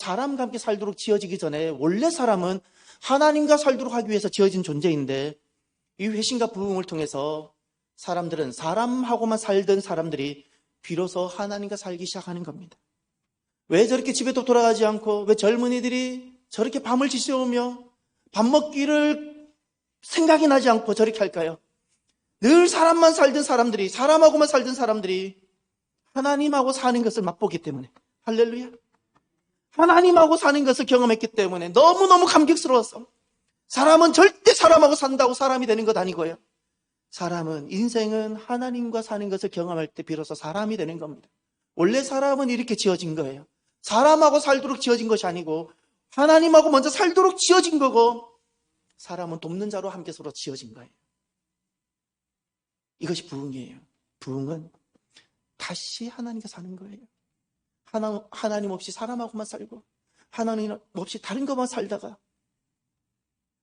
사람과 함께 살도록 지어지기 전에 원래 사람은 하나님과 살도록 하기 위해서 지어진 존재인데, 이 회심과 부흥을 통해서 사람들은, 사람하고만 살던 사람들이 비로소 하나님과 살기 시작하는 겁니다. 왜 저렇게 집에도 돌아가지 않고, 왜 젊은이들이 저렇게 밤을 지새우며 밥 먹기를 생각이 나지 않고 저렇게 할까요? 늘 사람만 살던 사람들이, 사람하고만 살던 사람들이 하나님하고 사는 것을 맛보기 때문에, 할렐루야, 하나님하고 사는 것을 경험했기 때문에 너무너무 감격스러웠어. 사람은 절대 사람하고 산다고 사람이 되는 것 아니고요, 사람은, 인생은 하나님과 사는 것을 경험할 때 비로소 사람이 되는 겁니다. 원래 사람은 이렇게 지어진 거예요. 사람하고 살도록 지어진 것이 아니고 하나님하고 먼저 살도록 지어진 거고, 사람은 돕는 자로 함께 서로 지어진 거예요. 이것이 부흥이에요. 부흥은 다시 하나님과 사는 거예요. 하나님 없이 사람하고만 살고 하나님 없이 다른 것만 살다가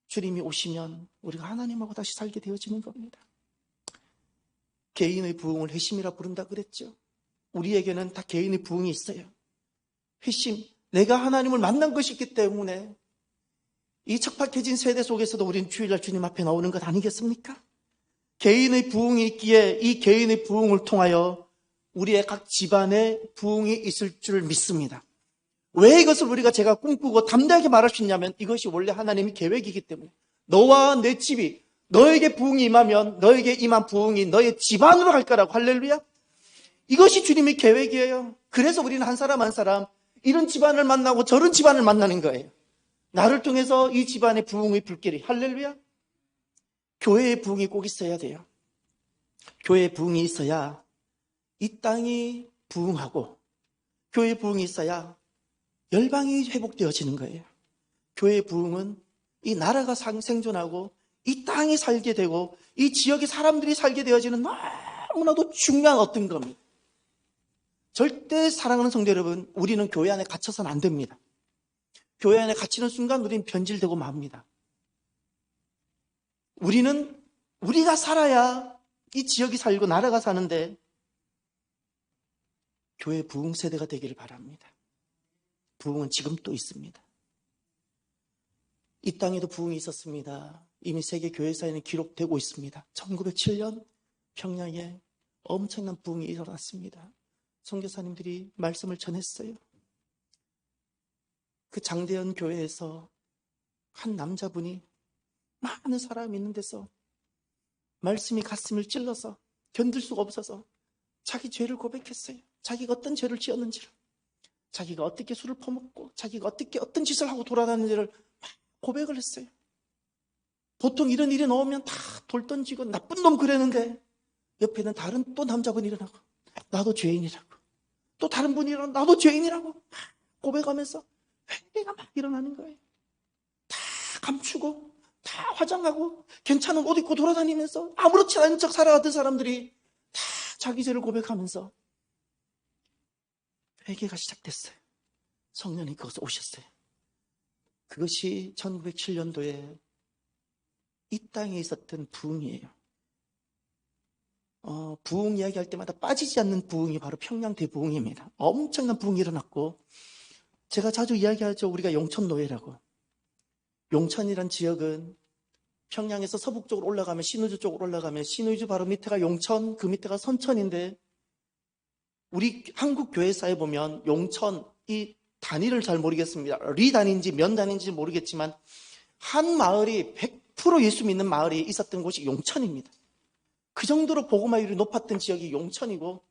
주님이 오시면 우리가 하나님하고 다시 살게 되어지는 겁니다. 개인의 부흥을 회심이라 부른다 그랬죠. 우리에게는 다 개인의 부흥이 있어요. 회심, 내가 하나님을 만난 것이 있기 때문에 이 척박해진 세대 속에서도 우리는 주일날 주님 앞에 나오는 것 아니겠습니까? 개인의 부흥이 있기에 이 개인의 부흥을 통하여 우리의 각 집안에 부흥이 있을 줄 믿습니다. 왜 이것을 제가 꿈꾸고 담대하게 말할 수 있냐면, 이것이 원래 하나님의 계획이기 때문에, 너와 내 집이, 너에게 부흥이 임하면 너에게 임한 부흥이 너의 집안으로 갈 거라고. 할렐루야. 이것이 주님의 계획이에요. 그래서 우리는 한 사람 한 사람 이런 집안을 만나고 저런 집안을 만나는 거예요. 나를 통해서 이 집안의 부흥의 불길이, 할렐루야. 교회의 부흥이 꼭 있어야 돼요. 교회의 부흥이 있어야 이 땅이 부흥하고, 교회의 부흥이 있어야 열방이 회복되어지는 거예요. 교회의 부흥은 이 나라가 생존하고 이 땅이 살게 되고 이 지역의 사람들이 살게 되어지는 너무나도 중요한 어떤 겁니다. 절대 사랑하는 성도 여러분, 우리는 교회 안에 갇혀서는 안 됩니다. 교회 안에 갇히는 순간 우리는 변질되고 맙니다. 우리가 살아야 이 지역이 살고 나라가 사는데, 교회 부흥 세대가 되기를 바랍니다. 부흥은 지금 또 있습니다. 이 땅에도 부흥이 있었습니다. 이미 세계 교회사에는 기록되고 있습니다. 1907년 평양에 엄청난 부흥이 일어났습니다. 선교사님들이 말씀을 전했어요. 그 장대현 교회에서 한 남자분이 많은 사람이 있는 데서 말씀이 가슴을 찔러서 견딜 수가 없어서 자기 죄를 고백했어요. 자기가 어떤 죄를 지었는지를, 자기가 어떻게 술을 퍼먹고 자기가 어떤 짓을 하고 돌아다니는지를 고백을 했어요. 보통 이런 일이 나오면 다 돌 던지고 나쁜 놈 그랬는데, 옆에는 다른 또 남자분이 일어나고 나도 죄인이라고, 또 다른 분이 일어나고 나도 죄인이라고 고백하면서 회개가 막 일어나는 거예요. 다 감추고 다 화장하고 괜찮은 옷 입고 돌아다니면서 아무렇지 않은 척 살아가던 사람들이 다 자기 죄를 고백하면서 회개가 시작됐어요. 성령이 그것을 오셨어요. 그것이 1907년도에 이 땅에 있었던 부흥이에요. 부흥 이야기할 때마다 빠지지 않는 부흥이 바로 평양 대부흥입니다. 엄청난 부흥이 일어났고, 제가 자주 이야기하죠. 우리가 용천노예라고. 용천이란 지역은 평양에서 서북 쪽으로 올라가면, 신의주 쪽으로 올라가면, 신의주 바로 밑에가 용천, 그 밑에가 선천인데, 우리 한국 교회사에 보면 용천, 이 단위를 잘 모르겠습니다. 리 단위인지 면 단위인지 모르겠지만 한 마을이 100% 예수 믿는 마을이 있었던 곳이 용천입니다. 그 정도로 복음화율이 높았던 지역이 용천이고,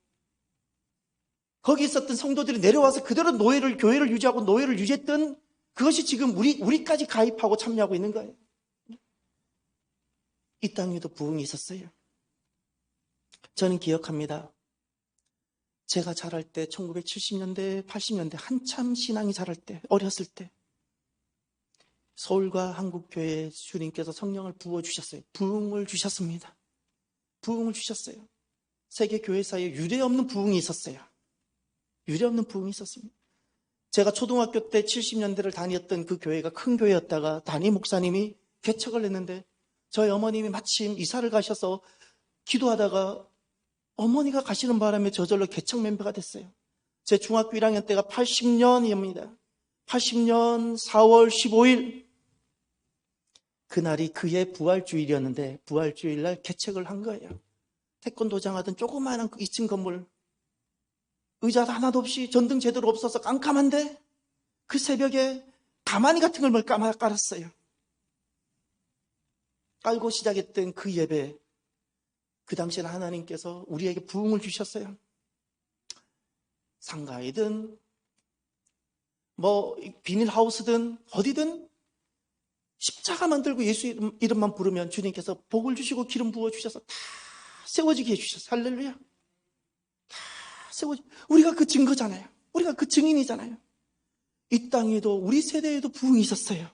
거기 있었던 성도들이 내려와서 그대로 교회를 유지하고 노예를 유지했던 그것이 지금 우리까지 가입하고 참여하고 있는 거예요. 이 땅에도 부흥이 있었어요. 저는 기억합니다. 제가 자랄 때 1970년대, 80년대 한참 신앙이 자랄 때, 어렸을 때 서울과 한국교회 주님께서 성령을 부어주셨어요. 부흥을 주셨습니다. 부흥을 주셨어요. 세계 교회사에 유례없는 부흥이 있었어요. 유례없는 부흥이 있었습니다. 제가 초등학교 때 70년대를 다녔던 그 교회가 큰 교회였다가 담임 목사님이 개척을 했는데, 저희 어머님이 마침 이사를 가셔서 기도하다가 어머니가 가시는 바람에 저절로 개척 멤버가 됐어요. 제 중학교 1학년 때가 80년입니다. 80년 4월 15일 그날이 그의 부활주일이었는데 부활주일날 개척을 한 거예요. 태권도장 하던 조그마한 2층 건물, 의자 하나도 없이 전등 제대로 없어서 깜깜한데 그 새벽에 가마니 같은 걸 깔았어요. 깔고 시작했던 그 예배, 그 당시에는 하나님께서 우리에게 부흥을 주셨어요. 상가이든 비닐하우스든 어디든 십자가만 들고 예수 이름만 부르면 주님께서 복을 주시고 기름 부어주셔서 다 세워지게 해주셨어요. 할렐루야. 다 우리가 그 증거잖아요. 우리가 그 증인이잖아요. 이 땅에도 우리 세대에도 부흥이 있었어요.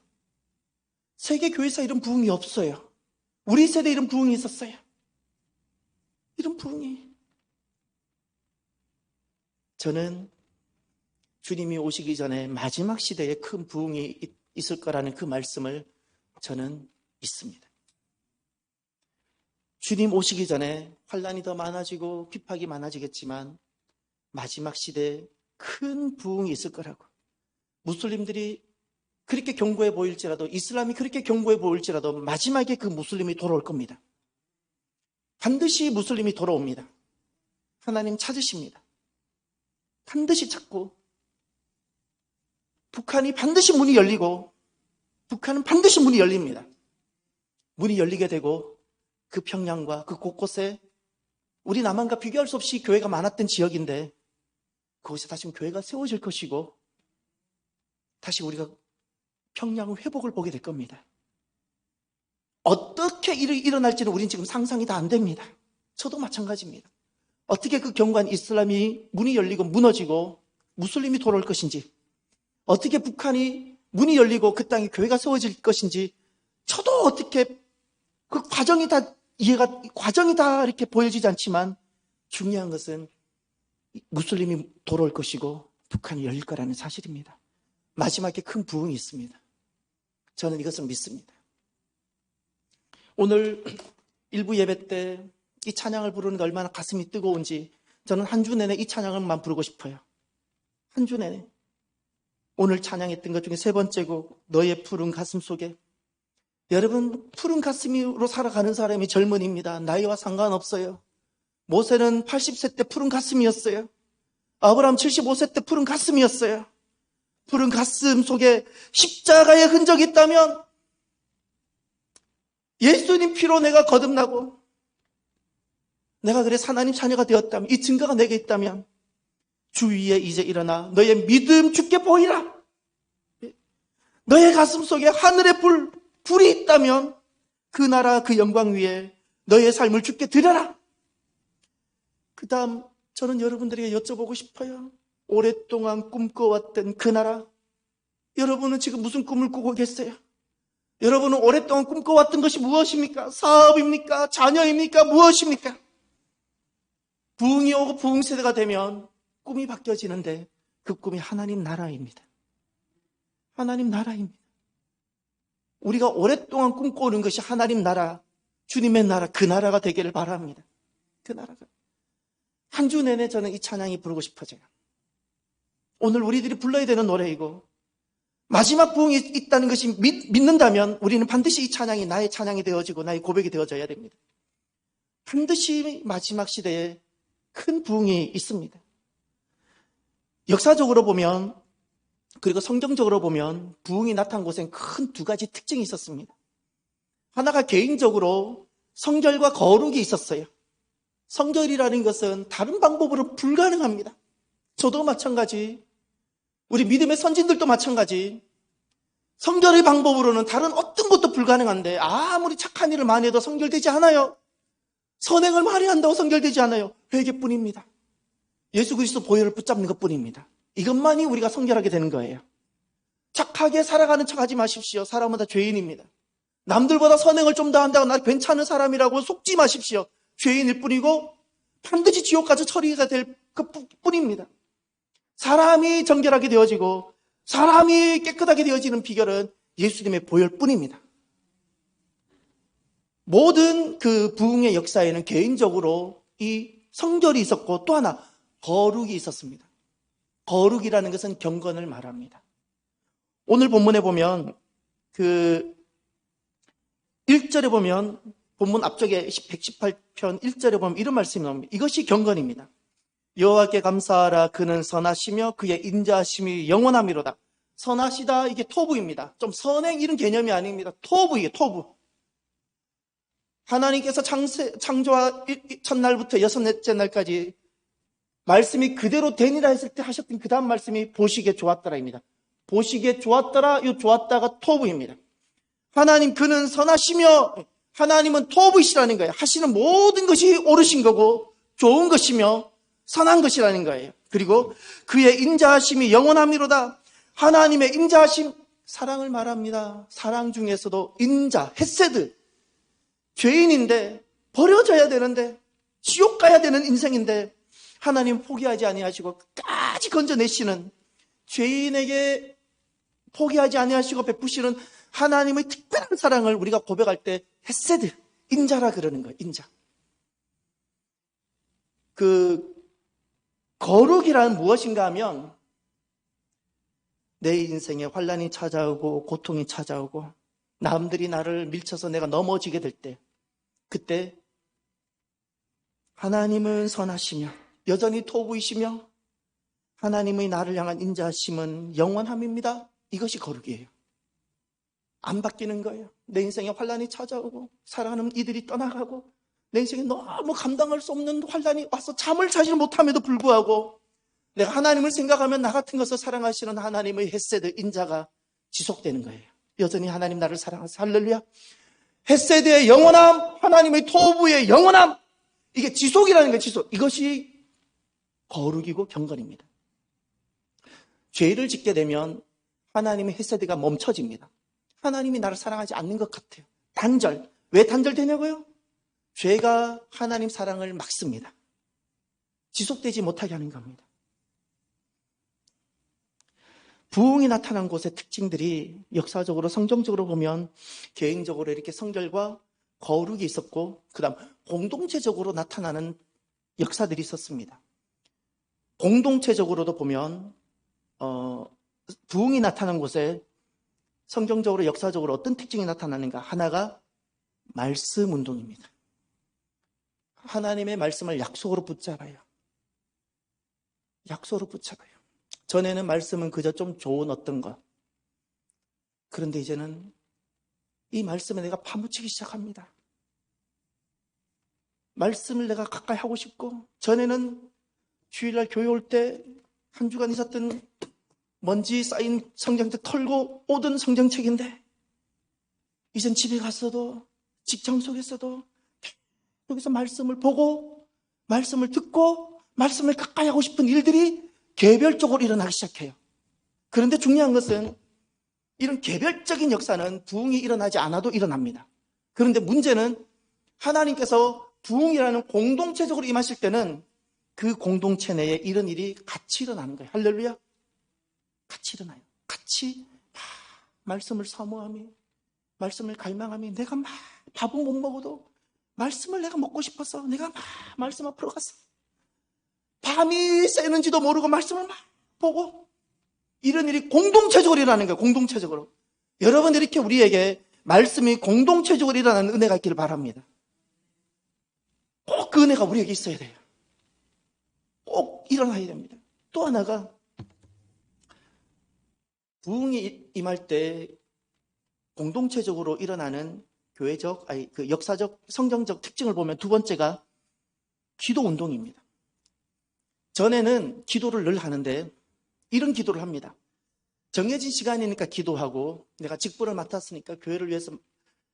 세계 교회사 이런 부흥이 없어요. 우리 세대 이런 부흥이 있었어요. 이런 부흥이. 저는 주님이 오시기 전에 마지막 시대에 큰 부흥이 있을 거라는 그 말씀을 저는 믿습니다. 주님 오시기 전에 환난이 더 많아지고 핍박이 많아지겠지만 마지막 시대에 큰 부흥이 있을 거라고. 무슬림들이 그렇게 견고해 보일지라도, 이슬람이 그렇게 견고해 보일지라도 마지막에 그 무슬림이 돌아올 겁니다. 반드시 무슬림이 돌아옵니다. 하나님 찾으십니다. 반드시 찾고 북한이 반드시 문이 열리고 북한은 반드시 문이 열립니다. 문이 열리게 되고 그 평양과 그 곳곳에 우리 남한과 비교할 수 없이 교회가 많았던 지역인데 거기서 다시 교회가 세워질 것이고 다시 우리가 평양의 회복을 보게 될 겁니다. 어떻게 일어날지는 우리는 지금 상상이 다 안 됩니다. 저도 마찬가지입니다. 어떻게 그 견고한 이슬람이 문이 열리고 무너지고 무슬림이 돌아올 것인지, 어떻게 북한이 문이 열리고 그 땅에 교회가 세워질 것인지, 저도 어떻게 그 과정이 다 이렇게 보여지지 않지만 중요한 것은 무슬림이 돌아올 것이고 북한이 열릴 거라는 사실입니다. 마지막에 큰 부흥이 있습니다. 저는 이것을 믿습니다. 오늘 일부 예배 때 이 찬양을 부르는데 얼마나 가슴이 뜨거운지 저는 한 주 내내 이 찬양을만 부르고 싶어요. 한 주 내내. 오늘 찬양했던 것 중에 세 번째 곡, 너의 푸른 가슴 속에. 여러분, 푸른 가슴으로 살아가는 사람이 젊은이입니다. 나이와 상관없어요. 모세는 80세 때 푸른 가슴이었어요. 아브라함 75세 때 푸른 가슴이었어요. 푸른 가슴 속에 십자가의 흔적이 있다면, 예수님 피로 내가 거듭나고 내가 그래 하나님 자녀가 되었다면, 이 증거가 내게 있다면 주 위에 이제 일어나 너의 믿음 주께 보이라. 너의 가슴 속에 하늘의 불이 있다면 그 나라 그 영광 위에 너의 삶을 주께 드려라. 그 다음 저는 여러분들에게 여쭤보고 싶어요. 오랫동안 꿈꿔왔던 그 나라, 여러분은 지금 무슨 꿈을 꾸고 계세요? 여러분은 오랫동안 꿈꿔왔던 것이 무엇입니까? 사업입니까? 자녀입니까? 무엇입니까? 부흥이 오고 부흥 세대가 되면 꿈이 바뀌어지는데 그 꿈이 하나님 나라입니다. 하나님 나라입니다. 우리가 오랫동안 꿈꿔오는 것이 하나님 나라, 주님의 나라, 그 나라가 되기를 바랍니다. 그 나라가. 한 주 내내 저는 이 찬양이 부르고 싶어져요. 오늘 우리들이 불러야 되는 노래이고 마지막 부흥이 있다는 것이 믿는다면 우리는 반드시 이 찬양이 나의 찬양이 되어지고 나의 고백이 되어져야 됩니다. 반드시 마지막 시대에 큰 부흥이 있습니다. 역사적으로 보면, 그리고 성경적으로 보면 부흥이 나타난 곳엔 큰 두 가지 특징이 있었습니다. 하나가 개인적으로 성결과 거룩이 있었어요. 성결이라는 것은 다른 방법으로 불가능합니다. 저도 마찬가지, 우리 믿음의 선진들도 마찬가지, 성결의 방법으로는 다른 어떤 것도 불가능한데 아무리 착한 일을 많이 해도 성결되지 않아요. 선행을 많이 한다고 성결되지 않아요. 회개뿐입니다. 예수 그리스도 보혈을 붙잡는 것뿐입니다. 이것만이 우리가 성결하게 되는 거예요. 착하게 살아가는 척하지 마십시오. 사람은 다 죄인입니다. 남들보다 선행을 좀 더 한다고 나 괜찮은 사람이라고 속지 마십시오. 죄인일 뿐이고 반드시 지옥 가서 처리가 될 것뿐입니다. 사람이 정결하게 되어지고 사람이 깨끗하게 되어지는 비결은 예수님의 보혈뿐입니다. 모든 그 부흥의 역사에는 개인적으로 이 성결이 있었고 또 하나 거룩이 있었습니다. 거룩이라는 것은 경건을 말합니다. 오늘 본문에 보면 1절에 보면 본문 앞쪽에 118편 1절에 보면 이런 말씀이 나옵니다. 이것이 경건입니다. 여호와께 감사하라. 그는 선하시며 그의 인자하심이 영원함이로다. 선하시다, 이게 토부입니다. 좀 선행 이런 개념이 아닙니다. 토부이에요, 토부. 하나님께서 창조와 첫날부터 여섯째 날까지 말씀이 그대로 되니라 했을 때 하셨던 그 다음 말씀이 보시기에 좋았더라입니다. 보시기에 좋았더라, 이 좋았다가 토부입니다. 하나님 그는 선하시며, 하나님은 토부이시라는 거예요. 하시는 모든 것이 옳으신 거고 좋은 것이며 선한 것이라는 거예요. 그리고 그의 인자하심이 영원함이로다. 하나님의 인자하심, 사랑을 말합니다. 사랑 중에서도 인자, 헤세드. 죄인인데, 버려져야 되는데, 지옥 가야 되는 인생인데 하나님 포기하지 아니하시고 끝까지 건져내시는, 죄인에게 포기하지 아니하시고 베푸시는 하나님의 특별한 사랑을 우리가 고백할 때 헤세드, 인자라 그러는 거예요. 인자. 거룩이란 무엇인가 하면 내 인생에 환난이 찾아오고 고통이 찾아오고 남들이 나를 밀쳐서 내가 넘어지게 될 때, 그때 하나님은 선하시며 여전히 토부이시며 하나님의 나를 향한 인자하심은 영원함입니다. 이것이 거룩이에요. 안 바뀌는 거예요. 내 인생에 환난이 찾아오고 사랑하는 이들이 떠나가고 내 인생에 너무 감당할 수 없는 환난이 와서 잠을 자지 못함에도 불구하고 내가 하나님을 생각하면 나 같은 것을 사랑하시는 하나님의 헤세드, 인자가 지속되는 거예요. 여전히 하나님 나를 사랑하세요. 할렐루야. 헤세드의 영원함, 하나님의 토부의 영원함, 이게 지속이라는 거예요. 지속. 이것이 거룩이고 경건입니다. 죄를 짓게 되면 하나님의 헤세드가 멈춰집니다. 하나님이 나를 사랑하지 않는 것 같아요. 단절. 왜 단절되냐고요? 죄가 하나님 사랑을 막습니다. 지속되지 못하게 하는 겁니다. 부흥이 나타난 곳의 특징들이 역사적으로 성경적으로 보면 개인적으로 이렇게 성결과 거룩이 있었고, 그 다음 공동체적으로 나타나는 역사들이 있었습니다. 공동체적으로도 보면 부흥이 나타난 곳에 성경적으로 역사적으로 어떤 특징이 나타나는가? 하나가 말씀 운동입니다. 하나님의 말씀을 약속으로 붙잡아요. 약속으로 붙잡아요. 전에는 말씀은 그저 좀 좋은 어떤 것. 그런데 이제는 이 말씀에 내가 파묻히기 시작합니다. 말씀을 내가 가까이 하고 싶고, 전에는 주일날 교회 올 때 한 주간 있었던 먼지 쌓인 성경책 털고 오던 성경책인데, 이젠 집에 갔어도 직장 속에서도 여기서 말씀을 보고 말씀을 듣고 말씀을 가까이 하고 싶은 일들이 개별적으로 일어나기 시작해요. 그런데 중요한 것은 이런 개별적인 역사는 부흥이 일어나지 않아도 일어납니다. 그런데 문제는 하나님께서 부흥이라는 공동체적으로 임하실 때는 그 공동체 내에 이런 일이 같이 일어나는 거예요. 할렐루야. 같이 일어나요. 같이 말씀을 사모하며 말씀을 갈망하며 내가 막 밥은 못 먹어도 말씀을 내가 먹고 싶어서 내가 막 말씀 앞으로 갔어. 밤이 새는지도 모르고 말씀을 막 보고, 이런 일이 공동체적으로 일어나는 거예요. 공동체적으로. 여러분, 이렇게 우리에게 말씀이 공동체적으로 일어나는 은혜가 있기를 바랍니다. 꼭 그 은혜가 우리에게 있어야 돼요. 꼭 일어나야 됩니다. 또 하나가 부흥이 임할 때 공동체적으로 일어나는 교회적, 역사적, 성경적 특징을 보면 두 번째가 기도 운동입니다. 전에는 기도를 늘 하는데 이런 기도를 합니다. 정해진 시간이니까 기도하고, 내가 직분을 맡았으니까 교회를 위해서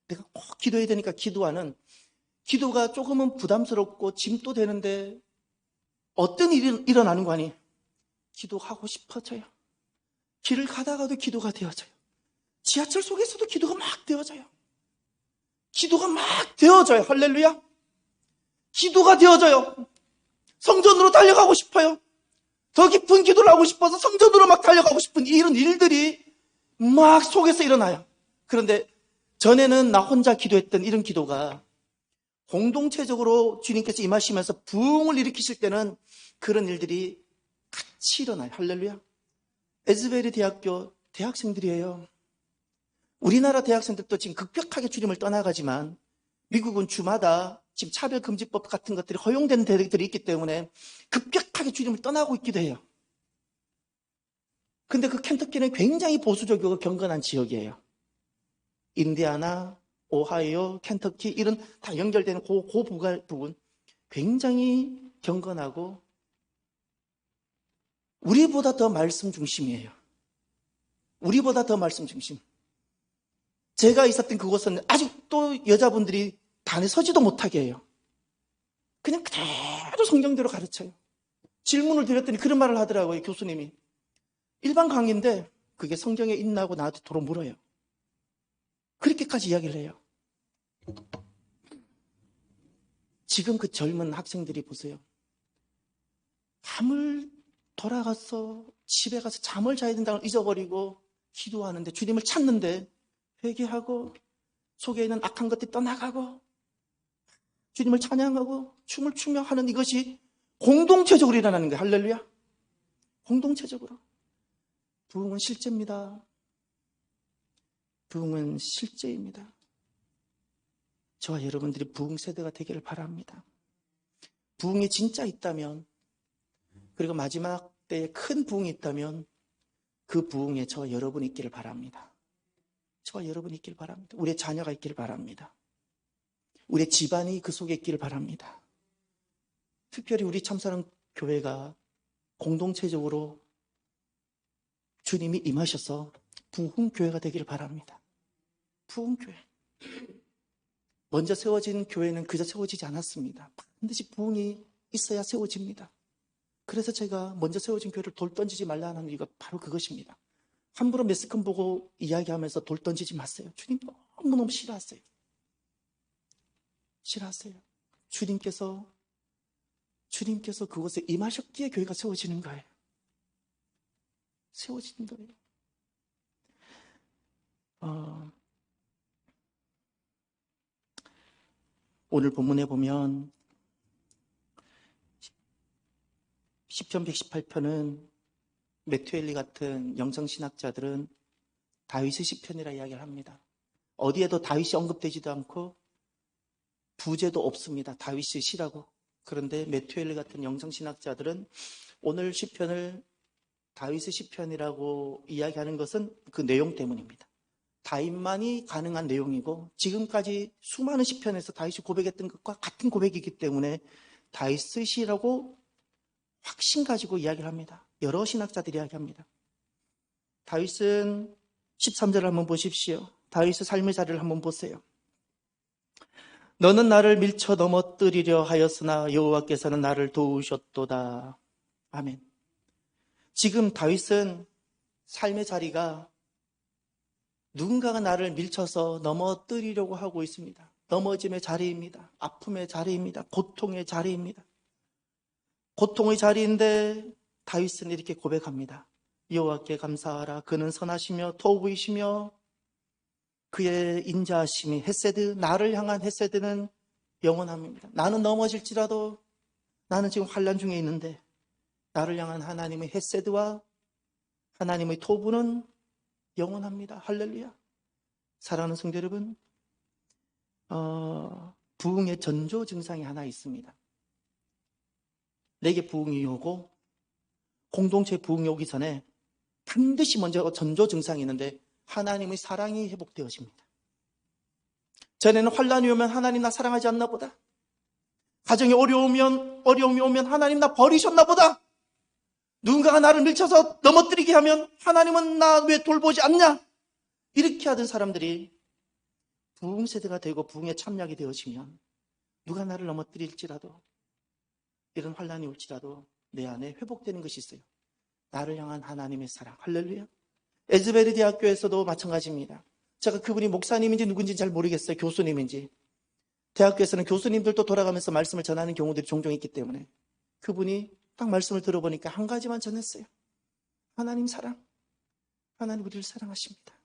내가 꼭 기도해야 되니까 기도하는, 기도가 조금은 부담스럽고 짐도 되는데 어떤 일이 일어나는 거 아니? 기도하고 싶어져요. 길을 가다가도 기도가 되어져요. 지하철 속에서도 기도가 막 되어져요. 기도가 막 되어져요. 할렐루야. 기도가 되어져요. 성전으로 달려가고 싶어요. 더 깊은 기도를 하고 싶어서 성전으로 막 달려가고 싶은 이런 일들이 막 속에서 일어나요. 그런데 전에는 나 혼자 기도했던 이런 기도가 공동체적으로 주님께서 임하시면서 부흥을 일으키실 때는 그런 일들이 같이 일어나요. 할렐루야. 에즈베리 대학교 대학생들이에요. 우리나라 대학생들도 지금 급격하게 주님을 떠나가지만 미국은 주마다 지금 차별금지법 같은 것들이 허용된 대학들이 있기 때문에 급격하게 주님을 떠나고 있기도 해요. 근데 그 켄터키는 굉장히 보수적이고 경건한 지역이에요. 인디아나, 오하이오, 켄터키 이런 다 연결되는 그 부분 굉장히 경건하고 우리보다 더 말씀 중심이에요. 우리보다 더 말씀 중심. 제가 있었던 그곳은 아직도 여자분들이 단에 서지도 못하게 해요. 그냥 그대로 성경대로 가르쳐요. 질문을 드렸더니 그런 말을 하더라고요, 교수님이. 일반 강의인데 그게 성경에 있나고 나한테 도로 물어요. 그렇게까지 이야기를 해요. 지금 그 젊은 학생들이 보세요. 밤을 돌아가서 집에 가서 잠을 자야 된다는 걸 잊어버리고 기도하는데 주님을 찾는데 회개하고 속에 있는 악한 것들이 떠나가고 주님을 찬양하고 춤을 추며 하는 이것이 공동체적으로 일어나는 거예요. 할렐루야. 공동체적으로. 부흥은 실제입니다. 부흥은 실제입니다. 저와 여러분들이 부흥 세대가 되기를 바랍니다. 부흥이 진짜 있다면, 그리고 마지막 때에 큰 부흥이 있다면 그 부흥에 저와 여러분이 있기를 바랍니다. 저와 여러분이 있기를 바랍니다. 우리의 자녀가 있기를 바랍니다. 우리의 집안이 그 속에 있기를 바랍니다. 특별히 우리 참사랑 교회가 공동체적으로 주님이 임하셔서 부흥교회가 되기를 바랍니다. 부흥교회. 먼저 세워진 교회는 그저 세워지지 않았습니다. 반드시 부흥이 있어야 세워집니다. 그래서 제가 먼저 세워진 교회를 돌 던지지 말라는 이유가 바로 그것입니다. 함부로 매스컴 보고 이야기하면서 돌 던지지 마세요. 주님 너무너무 싫어하세요. 싫어하세요. 주님께서 그곳에 임하셨기에 교회가 세워지는 거예요. 세워지는 거예요. 오늘 본문에 보면 시편 118편은 맥투엘리 같은 영성신학자들은 다윗의 시편이라 이야기를 합니다. 어디에도 다윗이 언급되지도 않고 부제도 없습니다. 다윗의 시라고. 그런데 맥투엘리 같은 영성신학자들은 오늘 시편을 다윗의 시편이라고 이야기하는 것은 그 내용 때문입니다. 다윗만이 가능한 내용이고 지금까지 수많은 시편에서 다윗이 고백했던 것과 같은 고백이기 때문에 다윗의 시라고 확신 가지고 이야기를 합니다. 여러 신학자들이 이야기합니다. 다윗은 13절을 한번 보십시오. 다윗의 삶의 자리를 한번 보세요. 너는 나를 밀쳐 넘어뜨리려 하였으나 여호와께서는 나를 도우셨도다. 아멘. 지금 다윗은 삶의 자리가 누군가가 나를 밀쳐서 넘어뜨리려고 하고 있습니다. 넘어짐의 자리입니다. 아픔의 자리입니다. 고통의 자리입니다. 고통의 자리인데 다윗은 이렇게 고백합니다. 여호와께 감사하라. 그는 선하시며 토부이시며 그의 인자하심이 헤세드, 나를 향한 헤세드는 영원합니다. 나는 넘어질지라도 나는 지금 환난 중에 있는데 나를 향한 하나님의 헤세드와 하나님의 토부는 영원합니다. 할렐루야. 사랑하는 성도 여러분, 부흥의 전조 증상이 하나 있습니다. 내게 부흥이 오고 공동체 부흥이 오기 전에 반드시 먼저 전조 증상이 있는데 하나님의 사랑이 회복되어집니다. 전에는 환난이 오면 하나님 나 사랑하지 않나 보다. 가정에 어려움이 오면 하나님 나 버리셨나 보다. 누군가가 나를 밀쳐서 넘어뜨리게 하면 하나님은 나 왜 돌보지 않냐? 이렇게 하던 사람들이 부흥 세대가 되고 부흥에 참여하게 되어지면 누가 나를 넘어뜨릴지라도 이런 환난이 올지라도 내 안에 회복되는 것이 있어요. 나를 향한 하나님의 사랑. 할렐루야. 에즈베리 대학교에서도 마찬가지입니다. 제가 그분이 목사님인지 누군지 잘 모르겠어요. 교수님인지. 대학교에서는 교수님들도 돌아가면서 말씀을 전하는 경우들이 종종 있기 때문에 그분이 딱 말씀을 들어보니까 한 가지만 전했어요. 하나님 사랑. 하나님 우리를 사랑하십니다.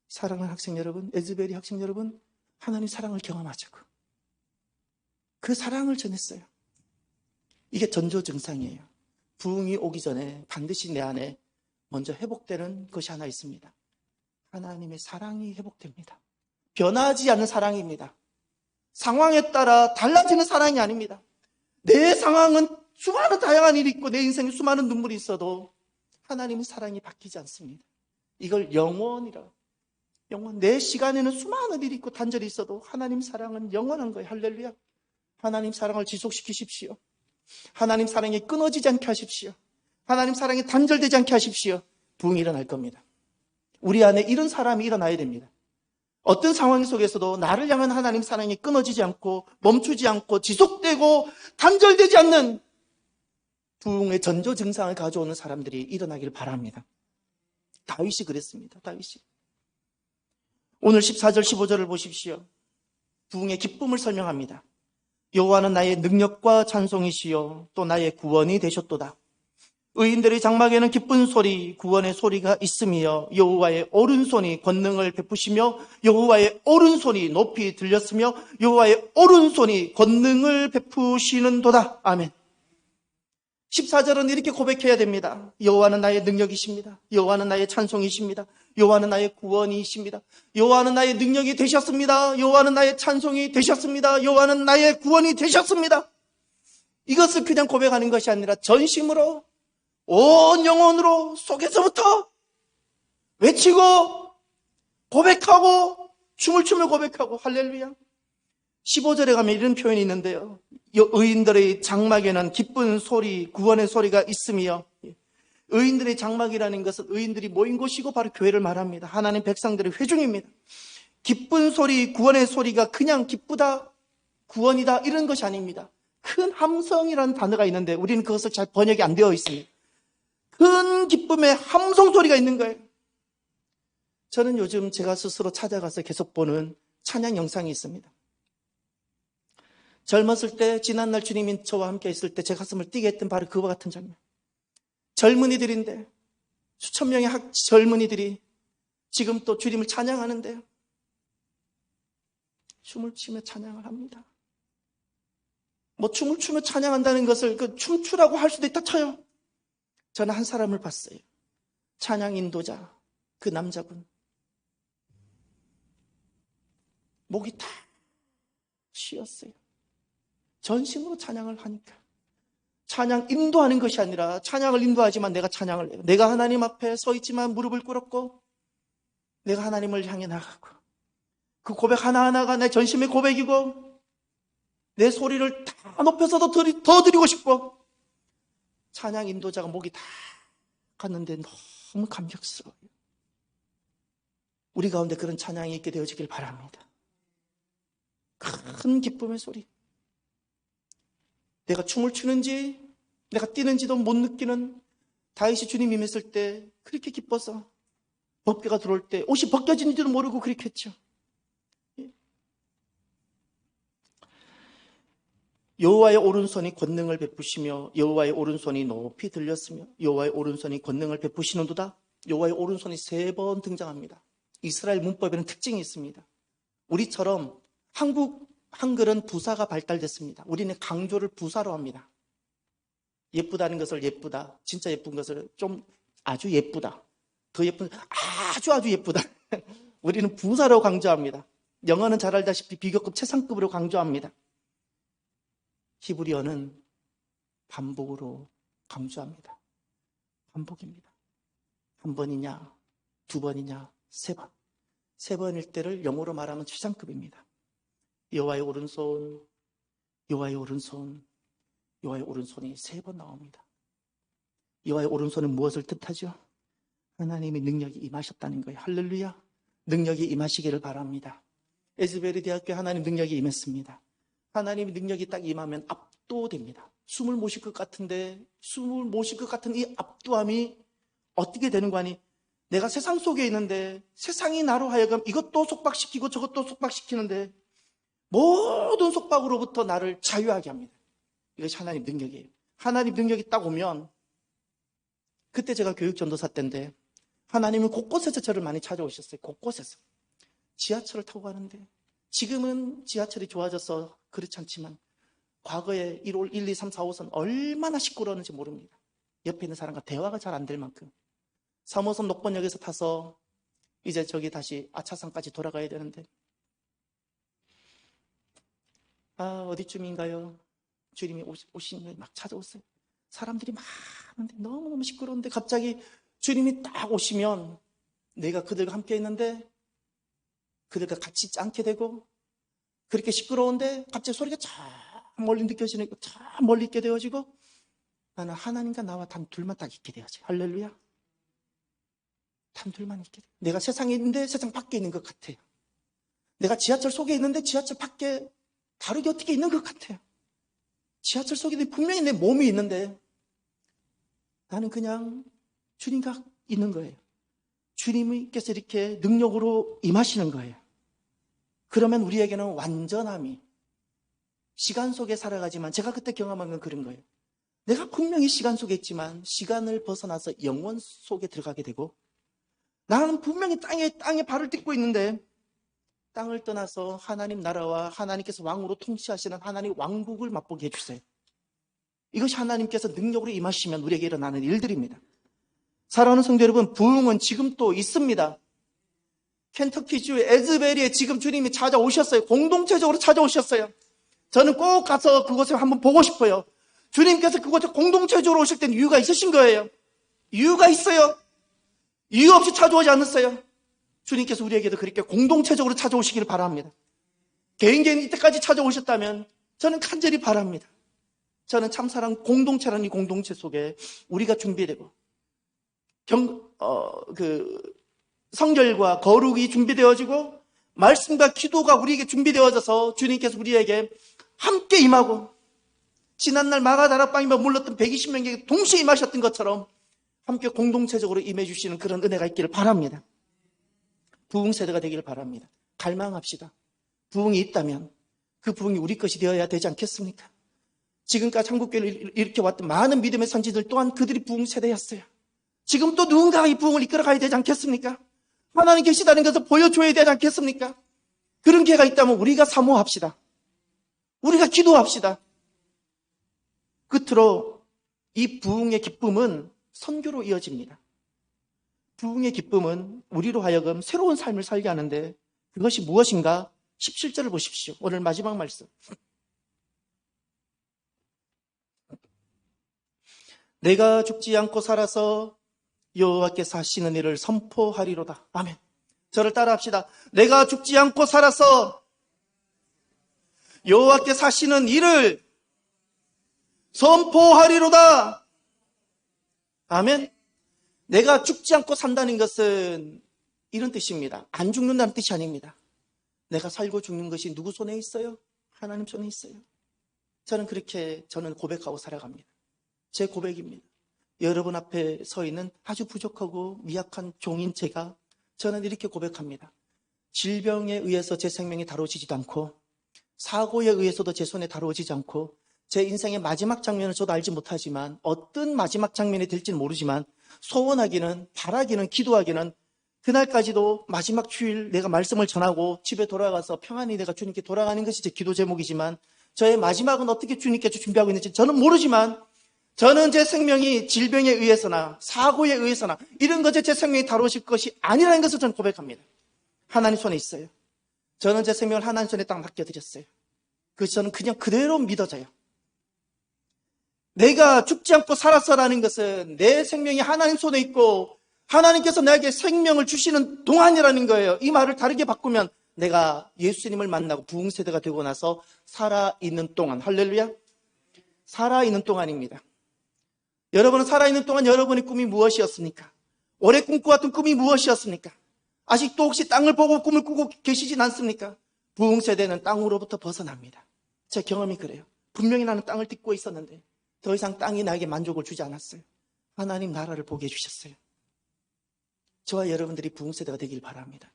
사랑하는 학생 여러분, 에즈베리 학생 여러분, 하나님 사랑을 경험하자고. 그 사랑을 전했어요. 이게 전조 증상이에요. 부흥이 오기 전에 반드시 내 안에 먼저 회복되는 것이 하나 있습니다. 하나님의 사랑이 회복됩니다. 변하지 않는 사랑입니다. 상황에 따라 달라지는 사랑이 아닙니다. 내 상황은 수많은 다양한 일이 있고 내 인생에 수많은 눈물이 있어도 하나님의 사랑이 바뀌지 않습니다. 이걸 영원이라. 영원. 내 시간에는 수많은 일이 있고 단절이 있어도 하나님 사랑은 영원한 거예요. 할렐루야. 하나님 사랑을 지속시키십시오. 하나님 사랑이 끊어지지 않게 하십시오. 하나님 사랑이 단절되지 않게 하십시오. 부흥이 일어날 겁니다. 우리 안에 이런 사람이 일어나야 됩니다. 어떤 상황 속에서도 나를 향한 하나님 사랑이 끊어지지 않고 멈추지 않고 지속되고 단절되지 않는 부흥의 전조 증상을 가져오는 사람들이 일어나기를 바랍니다. 다윗이 그랬습니다. 다윗이. 오늘 14절 15절을 보십시오. 부흥의 기쁨을 설명합니다. 여호와는 나의 능력과 찬송이시요 또 나의 구원이 되셨도다. 의인들의 장막에는 기쁜 소리, 구원의 소리가 있으며 여호와의 오른손이 권능을 베푸시며 여호와의 오른손이 높이 들렸으며 여호와의 오른손이 권능을 베푸시는도다. 아멘. 14절은 이렇게 고백해야 됩니다. 여호와는 나의 능력이십니다. 여호와는 나의 찬송이십니다. 여호와는 나의 구원이십니다. 여호와는 나의 능력이 되셨습니다. 여호와는 나의 찬송이 되셨습니다. 여호와는 나의 구원이 되셨습니다. 이것을 그냥 고백하는 것이 아니라 전심으로 온 영혼으로 속에서부터 외치고 고백하고 춤을 추며 고백하고 할렐루야. 15절에 가면 이런 표현이 있는데요. 의인들의 장막에는 기쁜 소리, 구원의 소리가 있으며, 의인들의 장막이라는 것은 의인들이 모인 곳이고 바로 교회를 말합니다. 하나님 백성들의 회중입니다. 기쁜 소리, 구원의 소리가 그냥 기쁘다, 구원이다 이런 것이 아닙니다. 큰 함성이라는 단어가 있는데 우리는 그것을 잘 번역이 안 되어 있습니다. 큰 기쁨의 함성 소리가 있는 거예요. 저는 요즘 제가 스스로 찾아가서 계속 보는 찬양 영상이 있습니다. 젊었을 때 지난날 주님이 저와 함께 있을 때 제 가슴을 뛰게 했던 바로 그와 같은 장면. 젊은이들인데 수천 명의 젊은이들이 지금 또 주님을 찬양하는데 춤을 추며 찬양을 합니다. 뭐 춤을 추며 찬양한다는 것을 그 춤추라고 할 수도 있다 쳐요. 저는 한 사람을 봤어요. 찬양 인도자, 그 남자분. 목이 다 쉬었어요. 전심으로 찬양을 하니까. 찬양 인도하는 것이 아니라 찬양을 인도하지만 내가 찬양을 해요. 내가 하나님 앞에 서 있지만 무릎을 꿇었고 내가 하나님을 향해 나가고 그 고백 하나하나가 내 전심의 고백이고 내 소리를 다 높여서도 더 드리고 싶고 찬양 인도자가 목이 다 갔는데 너무 감격스러워요. 우리 가운데 그런 찬양이 있게 되어지길 바랍니다. 큰 기쁨의 소리. 내가 춤을 추는지 내가 뛰는지도 못 느끼는 다윗이 주님 임했을 때 그렇게 기뻐서 법궤가 들어올 때 옷이 벗겨진지도 모르고 그렇게 했죠. 여호와의 오른손이 권능을 베푸시며 여호와의 오른손이 높이 들렸으며 여호와의 오른손이 권능을 베푸시는도다. 여호와의 오른손이 3번 등장합니다. 이스라엘 문법에는 특징이 있습니다. 우리처럼 한국 한글은 부사가 발달됐습니다. 우리는 강조를 부사로 합니다. 예쁘다는 것을 예쁘다, 진짜 예쁜 것을 좀 아주 예쁘다, 더 예쁜, 아주 예쁘다. 우리는 부사로 강조합니다. 영어는 잘 알다시피 비교급 최상급으로 강조합니다. 히브리어는 반복으로 강조합니다. 반복입니다. 한 번이냐, 2번이냐, 3번. 3번일 때를 영어로 말하면 최상급입니다. 여호와의 오른손, 여호와의 오른손, 여호와의 오른손이 3번 나옵니다. 여호와의 오른손은 무엇을 뜻하죠? 하나님의 능력이 임하셨다는 거예요. 할렐루야. 능력이 임하시기를 바랍니다. 에즈베리 대학교에 하나님 능력이 임했습니다. 하나님의 능력이 딱 임하면 압도됩니다. 숨을 못 쉴 것 같은데 숨을 못 쉴 것 같은 이 압도함이 어떻게 되는 거 아니? 내가 세상 속에 있는데 세상이 나로 하여금 이것도 속박시키고 저것도 속박시키는데 모든 속박으로부터 나를 자유하게 합니다. 이것이 하나님 능력이에요. 하나님 능력이 딱 오면 그때 제가 교육전도사 때인데 하나님은 곳곳에서 저를 많이 찾아오셨어요. 곳곳에서. 지하철을 타고 가는데 지금은 지하철이 좋아져서 그렇지 않지만 과거에 1월 1, 2, 3, 4, 5선 얼마나 시끄러웠는지 모릅니다. 옆에 있는 사람과 대화가 잘 안 될 만큼. 3호선 녹번역에서 타서 이제 저기 다시 아차산까지 돌아가야 되는데, 어디쯤인가요? 주님이 오시는 거예요. 막 찾아오세요. 사람들이 많은데 너무너무 시끄러운데 갑자기 주님이 딱 오시면 내가 그들과 함께 있는데 그들과 같이 있지 않게 되고, 그렇게 시끄러운데 갑자기 소리가 저 멀리 느껴지니까 저 멀리 있게 되어지고, 나는 하나님과 나와 단 둘만 딱 있게 되어져요. 할렐루야. 단 둘만 있게 돼요. 내가 세상에 있는데 세상 밖에 있는 것 같아요. 내가 지하철 속에 있는데 지하철 밖에 다르게 어떻게 있는 것 같아요. 지하철 속에 분명히 내 몸이 있는데 나는 그냥 주님과 있는 거예요. 주님께서 이렇게 능력으로 임하시는 거예요. 그러면 우리에게는 완전함이, 시간 속에 살아가지만 제가 그때 경험한 건 그런 거예요. 내가 분명히 시간 속에 있지만 시간을 벗어나서 영원 속에 들어가게 되고, 나는 분명히 땅에 발을 딛고 있는데 땅을 떠나서 하나님 나라와 하나님께서 왕으로 통치하시는 하나님 왕국을 맛보게 해주세요. 이것이 하나님께서 능력으로 임하시면 우리에게 일어나는 일들입니다. 사랑하는 성도 여러분, 부흥은 지금 또 있습니다. 켄터키주 에즈베리에 지금 주님이 찾아오셨어요. 공동체적으로 찾아오셨어요. 저는 꼭 가서 그곳에 한번 보고 싶어요. 주님께서 그곳에 공동체적으로 오실 때는 이유가 있으신 거예요. 이유가 있어요. 이유 없이 찾아오지 않았어요. 주님께서 우리에게도 그렇게 공동체적으로 찾아오시기를 바랍니다. 개인 이때까지 찾아오셨다면 저는 간절히 바랍니다. 저는 참사랑 공동체라는 이 공동체 속에 우리가 준비되고 성결과 거룩이 준비되어지고 말씀과 기도가 우리에게 준비되어져서 주님께서 우리에게 함께 임하고, 지난날 마가다락방에 몰렸던 120명에게 동시에 임하셨던 것처럼 함께 공동체적으로 임해 주시는 그런 은혜가 있기를 바랍니다. 부흥 세대가 되기를 바랍니다. 갈망합시다. 부흥이 있다면 그 부흥이 우리 것이 되어야 되지 않겠습니까? 지금까지 한국교회를 일으켜왔던 많은 믿음의 선지들 또한 그들이 부흥 세대였어요. 지금 또 누군가가 이 부흥을 이끌어가야 되지 않겠습니까? 하나님 계시다는 것을 보여줘야 되지 않겠습니까? 그런 기회가 있다면 우리가 사모합시다. 우리가 기도합시다. 끝으로 이 부흥의 기쁨은 선교로 이어집니다. 부흥의 기쁨은 우리로 하여금 새로운 삶을 살게 하는데, 그것이 무엇인가? 17절을 보십시오. 오늘 마지막 말씀. 내가 죽지 않고 살아서 여호와께서 하시는 일을 선포하리로다. 아멘. 저를 따라합시다. 내가 죽지 않고 살아서 여호와께서 하시는 일을 선포하리로다. 아멘. 내가 죽지 않고 산다는 것은 이런 뜻입니다. 안 죽는다는 뜻이 아닙니다. 내가 살고 죽는 것이 누구 손에 있어요? 하나님 손에 있어요. 저는 고백하고 살아갑니다. 제 고백입니다. 여러분 앞에 서 있는 아주 부족하고 미약한 종인 제가, 저는 이렇게 고백합니다. 질병에 의해서 제 생명이 다뤄지지도 않고, 사고에 의해서도 제 손에 다뤄지지 않고, 제 인생의 마지막 장면을 저도 알지 못하지만, 어떤 마지막 장면이 될지는 모르지만, 소원하기는, 바라기는, 기도하기는 그날까지도 마지막 주일 내가 말씀을 전하고 집에 돌아가서 평안히 내가 주님께 돌아가는 것이 제 기도 제목이지만, 저의 마지막은 어떻게 주님께서 준비하고 있는지 저는 모르지만, 저는 제 생명이 질병에 의해서나 사고에 의해서나 이런 것에 제 생명이 다루어질 것이 아니라는 것을 저는 고백합니다. 하나님 손에 있어요. 저는 제 생명을 하나님 손에 딱 맡겨드렸어요. 그래서 저는 그냥 그대로 믿어져요. 내가 죽지 않고 살았어라는 것은 내 생명이 하나님 손에 있고 하나님께서 나에게 생명을 주시는 동안이라는 거예요. 이 말을 다르게 바꾸면 내가 예수님을 만나고 부흥세대가 되고 나서 살아있는 동안, 할렐루야, 살아있는 동안입니다. 여러분은 살아있는 동안 여러분의 꿈이 무엇이었습니까? 오래 꿈꿔왔던 꿈이 무엇이었습니까? 아직도 혹시 땅을 보고 꿈을 꾸고 계시진 않습니까? 부흥세대는 땅으로부터 벗어납니다. 제 경험이 그래요. 분명히 나는 땅을 딛고 있었는데 더 이상 땅이 나에게 만족을 주지 않았어요. 하나님 나라를 보게 해주셨어요. 저와 여러분들이 부흥세대가 되길 바랍니다.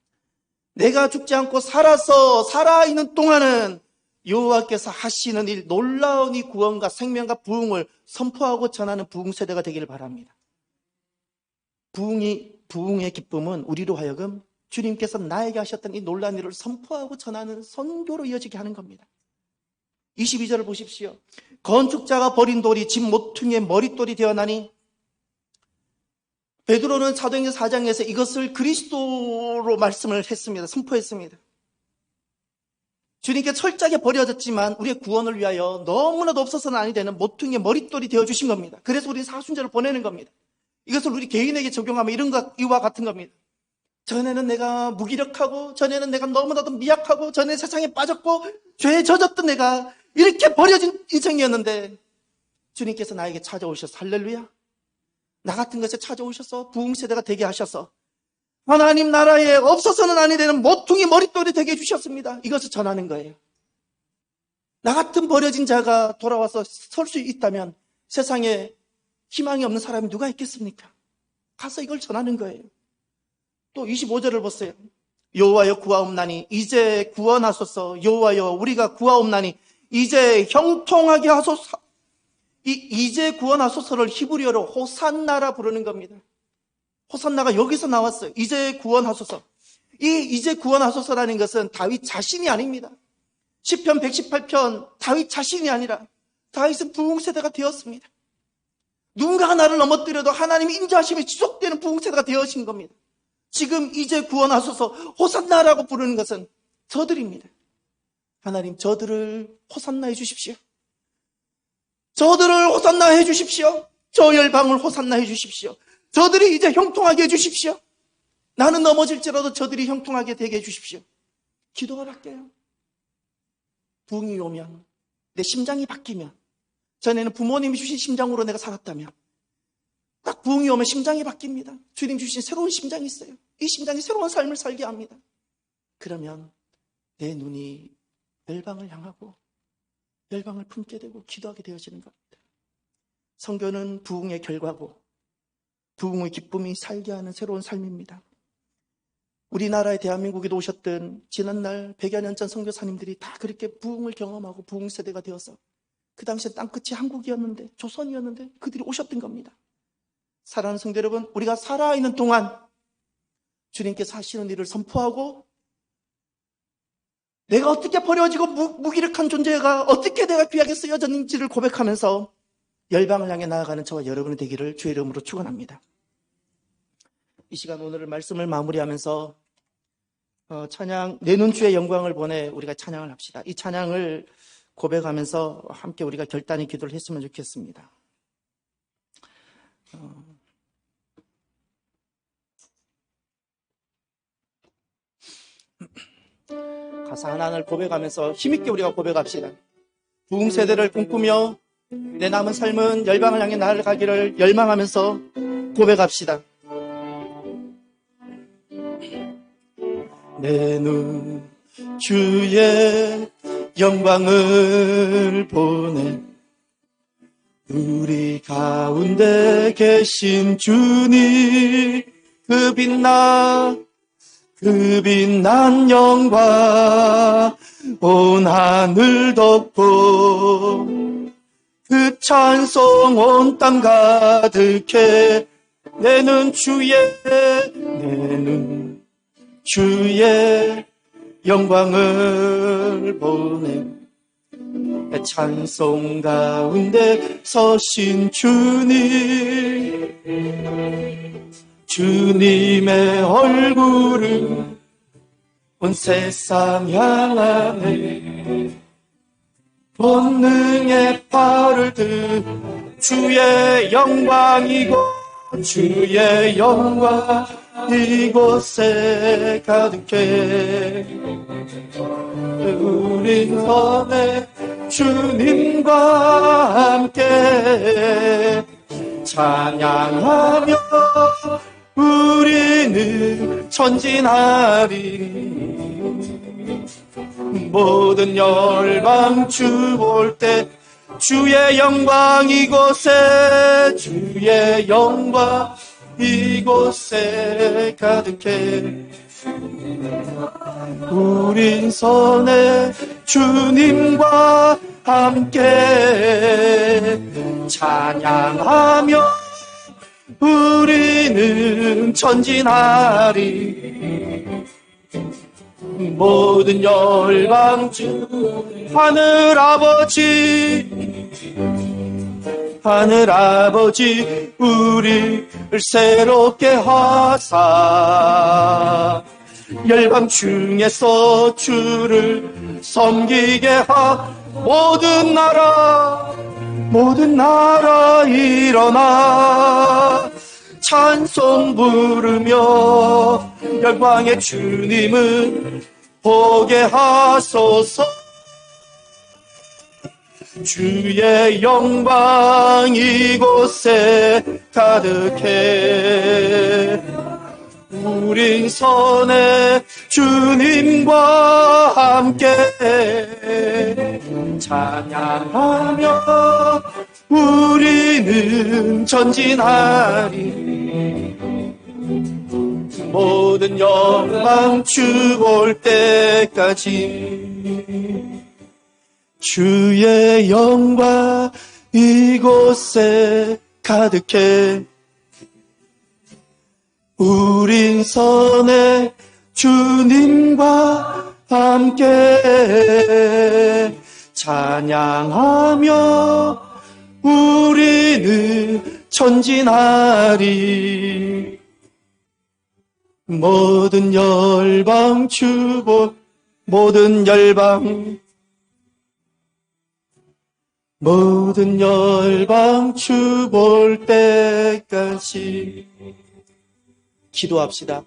내가 죽지 않고 살아서 살아있는 동안은 여호와께서 하시는 일, 놀라운 이 구원과 생명과 부흥을 선포하고 전하는 부흥세대가 되기를 바랍니다. 부흥의 기쁨은 우리로 하여금 주님께서 나에게 하셨던 이 놀라운 일을 선포하고 전하는 선교로 이어지게 하는 겁니다. 22절을 보십시오. 건축자가 버린 돌이 집 모퉁이의 머릿돌이 되어나니 베드로는 사도행전 4장에서 이것을 그리스도로 말씀을 했습니다. 선포했습니다. 주님께 철저하게 버려졌지만 우리의 구원을 위하여 너무나도 없어서는 아니 되는 모퉁이의 머릿돌이 되어주신 겁니다. 그래서 우리 사순절을 보내는 겁니다. 이것을 우리 개인에게 적용하면 이와 같은 겁니다. 전에는 내가 무기력하고, 전에는 내가 너무나도 미약하고, 전에 세상에 빠졌고 죄에 젖었던 내가 이렇게 버려진 인생이었는데 주님께서 나에게 찾아오셔서, 할렐루야, 나 같은 것에 찾아오셔서 부흥세대가 되게 하셔서 하나님 나라에 없어서는 아니 되는 모퉁이 머릿돌이 되게 해주셨습니다. 이것을 전하는 거예요. 나 같은 버려진 자가 돌아와서 설 수 있다면 세상에 희망이 없는 사람이 누가 있겠습니까? 가서 이걸 전하는 거예요. 또 25절을 보세요. 여호와여 구하옵나니 이제 구원하소서. 여호와여 우리가 구하옵나니 이제 형통하게 하소서. 이제 구원하소서를 히브리어로 호산나라 부르는 겁니다. 호산나가 여기서 나왔어요. 이제 구원하소서. 이제 구원하소서라는 것은 다윗 자신이 아닙니다. 시편 118편 다윗 자신이 아니라 다윗은 부흥세대가 되었습니다. 누군가가 나를 넘어뜨려도 하나님이 인자하심이 지속되는 부흥세대가 되어진 겁니다. 지금 이제 구원하소서 호산나라고 부르는 것은 저들입니다. 하나님, 저들을 호산나 해주십시오. 저들을 호산나 해주십시오. 저 열방을 호산나 해주십시오. 저들이 이제 형통하게 해주십시오. 나는 넘어질지라도 저들이 형통하게 되게 해주십시오. 기도를 할게요. 부흥이 오면, 내 심장이 바뀌면, 전에는 부모님이 주신 심장으로 내가 살았다면 딱 부흥이 오면 심장이 바뀝니다. 주님 주신 새로운 심장이 있어요. 이 심장이 새로운 삶을 살게 합니다. 그러면 내 눈이 열방을 향하고 열방을 품게 되고 기도하게 되어지는 겁니다. 선교는 부흥의 결과고 부흥의 기쁨이 살게 하는 새로운 삶입니다. 우리나라의 대한민국에도 오셨던 지난날 100여 년 전 선교사님들이 다 그렇게 부흥을 경험하고 부흥 세대가 되어서 그 당시에 땅끝이 한국이었는데, 조선이었는데 그들이 오셨던 겁니다. 사랑하는 성도 여러분, 우리가 살아있는 동안 주님께서 하시는 일을 선포하고 내가 어떻게 버려지고 무기력한 존재가 어떻게 내가 귀하게 쓰여졌는지를 고백하면서 열방을 향해 나아가는 저와 여러분이 되기를 주의 이름으로 축원합니다. 이 시간 오늘 말씀을 마무리하면서 찬양, 내 눈주의 영광을 보내 우리가 찬양을 합시다. 이 찬양을 고백하면서 함께 우리가 결단의 기도를 했으면 좋겠습니다. 가사 하나를 고백하면서 힘있게 우리가 고백합시다. 부흥 세대를 꿈꾸며 내 남은 삶은 열방을 향해 나아가기를 열망하면서 고백합시다. 내 눈 주의 영광을 보내 우리 가운데 계신 주님 그 빛난 영광 온 하늘 덮고 그 찬송 온 땅 가득해 내 눈 주의 영광을 보내 찬송 가운데 서신 주님의 얼굴을 온 세상 향하네 본능의 팔을 든 주의 영광이고 주의 영광 이곳에 가득해 우린 선해 주님과 함께 찬양하며 우리는 전진하리 모든 열방 주 볼 때 주의 영광 주의 영광 이곳에 가득해 우린 선해 주님과 함께 찬양하며 우리는 전진하리 모든 열방 주 하늘 아버지 하늘 아버지 우리를 새롭게 하사 열방 중에서 주를 섬기게 하 모든 나라 일어나 찬송 부르며 열방의 주님을 보게 하소서. 주의 영광 이곳에 가득해 우린 선의 주님과 함께 찬양하며 우리는 전진하리 모든 영광 주 볼 때까지 주의 영광 이곳에 가득해 우린 선의 주님과 함께 찬양하며 우리는 전진하리 모든 열방 모든 열방 주 볼 때까지 기도합시다.